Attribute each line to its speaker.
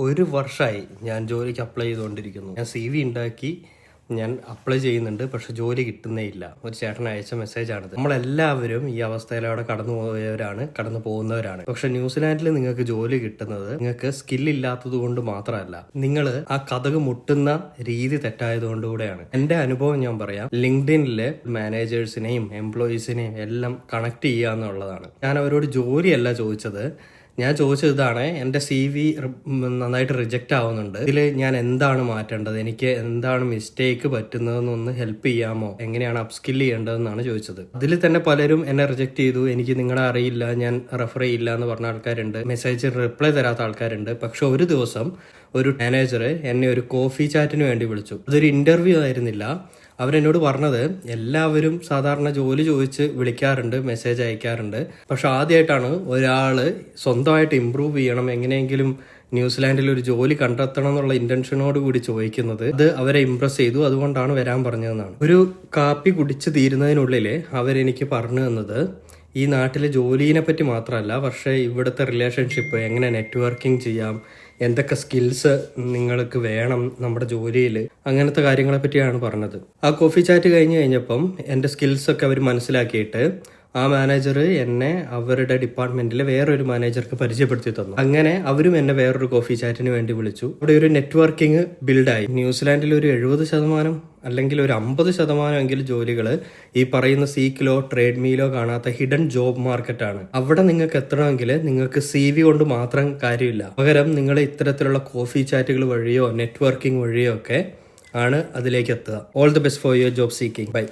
Speaker 1: ഒരു വർഷമായി ഞാൻ ജോലിക്ക് അപ്ലൈ ചെയ്തുകൊണ്ടിരിക്കുന്നു. ഞാൻ CV ഉണ്ടാക്കി ഞാൻ അപ്ലൈ ചെയ്യുന്നുണ്ട്, പക്ഷെ ജോലി കിട്ടുന്നേ ഇല്ല. ഒരു ചേട്ടൻ അയച്ച മെസ്സേജാണിത്. നമ്മളെല്ലാവരും ഈ അവസ്ഥയിലൂടെ കടന്നു പോകുന്നവരാണ്. പക്ഷെ ന്യൂസിലാൻഡിൽ നിങ്ങൾക്ക് ജോലി കിട്ടുന്നത് നിങ്ങൾക്ക് സ്കില്ലില്ലാത്തത് കൊണ്ട് മാത്രമല്ല, നിങ്ങൾ ആ കതക് മുട്ടുന്ന രീതി തെറ്റായതുകൊണ്ട് കൂടെയാണ്. എന്റെ അനുഭവം ഞാൻ പറയാം. ലിങ്ക്ഡിനിലെ മാനേജേഴ്സിനെയും എംപ്ലോയീസിനെയും എല്ലാം കണക്ട് ചെയ്യുക എന്നുള്ളതാണ്. ഞാൻ അവരോട് ജോലിയല്ല ചോദിച്ചത്. ഞാൻ ചോദിച്ചത് ഇതാണ്: എൻ്റെ CV നന്നായിട്ട് റിജക്റ്റ് ആവുന്നുണ്ട്, ഇതിൽ ഞാൻ എന്താണ് മാറ്റേണ്ടത്, എനിക്ക് എന്താണ് മിസ്റ്റേക്ക് പറ്റുന്നതെന്നൊന്ന് ഹെൽപ്പ് ചെയ്യാമോ, എങ്ങനെയാണ് അപ്സ്കിൽ ചെയ്യേണ്ടതെന്നാണ് ചോദിച്ചത്. അതിൽ തന്നെ പലരും എന്നെ റിജക്ട് ചെയ്തു. എനിക്ക് നിങ്ങളെ അറിയില്ല, ഞാൻ റെഫർ ചെയ്യില്ല എന്ന് പറഞ്ഞ ആൾക്കാരുണ്ട്, മെസ്സേജ് റിപ്ലൈ തരാത്ത ആൾക്കാരുണ്ട്. പക്ഷെ ഒരു ദിവസം ഒരു മാനേജർ എന്നെ ഒരു കോഫി ചാറ്റിന് വേണ്ടി വിളിച്ചു. അതൊരു ഇന്റർവ്യൂ ആയിരുന്നില്ല. അവരെന്നോട് പറഞ്ഞത്, എല്ലാവരും സാധാരണ ജോലി ചോദിച്ച് വിളിക്കാറുണ്ട്, മെസ്സേജ് അയക്കാറുണ്ട്, പക്ഷെ ആദ്യമായിട്ടാണ് ഒരാൾ സ്വന്തമായിട്ട് ഇമ്പ്രൂവ് ചെയ്യണം, എങ്ങനെയെങ്കിലും ന്യൂസിലാൻഡിൽ ഒരു ജോലി കണ്ടെത്തണം എന്നുള്ള ഇന്റൻഷനോട് കൂടി ചോദിക്കുന്നത്. അത് അവരെ ഇംപ്രസ് ചെയ്തു, അതുകൊണ്ടാണ് വരാൻ പറഞ്ഞതെന്നാണ്. ഒരു കാപ്പി കുടിച്ച് തീരുന്നതിനുള്ളിൽ അവരെനിക്ക് പറഞ്ഞു തന്നത് ഈ നാട്ടിലെ ജോലിനെ പറ്റി മാത്രമല്ല, പക്ഷേ ഇവിടുത്തെ റിലേഷൻഷിപ്പ്, എങ്ങനെ നെറ്റ്വർക്കിംഗ് ചെയ്യാം, എന്തൊക്കെ സ്കിൽസ് നിങ്ങൾക്ക് വേണം നമ്മുടെ ജോലിയിൽ, അങ്ങനത്തെ കാര്യങ്ങളെ പറ്റിയാണ് പറഞ്ഞത്. ആ കോഫി ചാറ്റ് കഴിഞ്ഞപ്പം എൻ്റെ സ്കിൽസൊക്കെ അവർ മനസ്സിലാക്കിയിട്ട് ആ മാനേജർ എന്നെ അവരുടെ ഡിപ്പാർട്ട്മെന്റിലെ വേറൊരു മാനേജർക്ക് പരിചയപ്പെടുത്തി തന്നു. അങ്ങനെ അവരും എന്നെ വേറൊരു കോഫി ചാറ്റിന് വേണ്ടി വിളിച്ചു. അവിടെ ഒരു നെറ്റ്വർക്കിംഗ് ബിൽഡായി. ന്യൂസിലാൻഡിൽ ഒരു 70% അല്ലെങ്കിൽ ഒരു 50% എങ്കിലും ജോലികൾ ഈ പറയുന്ന സീക്കിലോ ട്രേഡ് മീലോ കാണാത്ത ഹിഡൻ ജോബ് മാർക്കറ്റാണ്. അവിടെ നിങ്ങൾക്ക് എത്തണമെങ്കിൽ നിങ്ങൾക്ക് CV കൊണ്ട് മാത്രം കാര്യമില്ല. പകരം നിങ്ങൾ ഇത്തരത്തിലുള്ള കോഫി ചാറ്റുകൾ വഴിയോ നെറ്റ്വർക്കിംഗ് വഴിയോ ഒക്കെ ആണ് അതിലേക്ക് എത്തുക. All the best for your job seeking. By.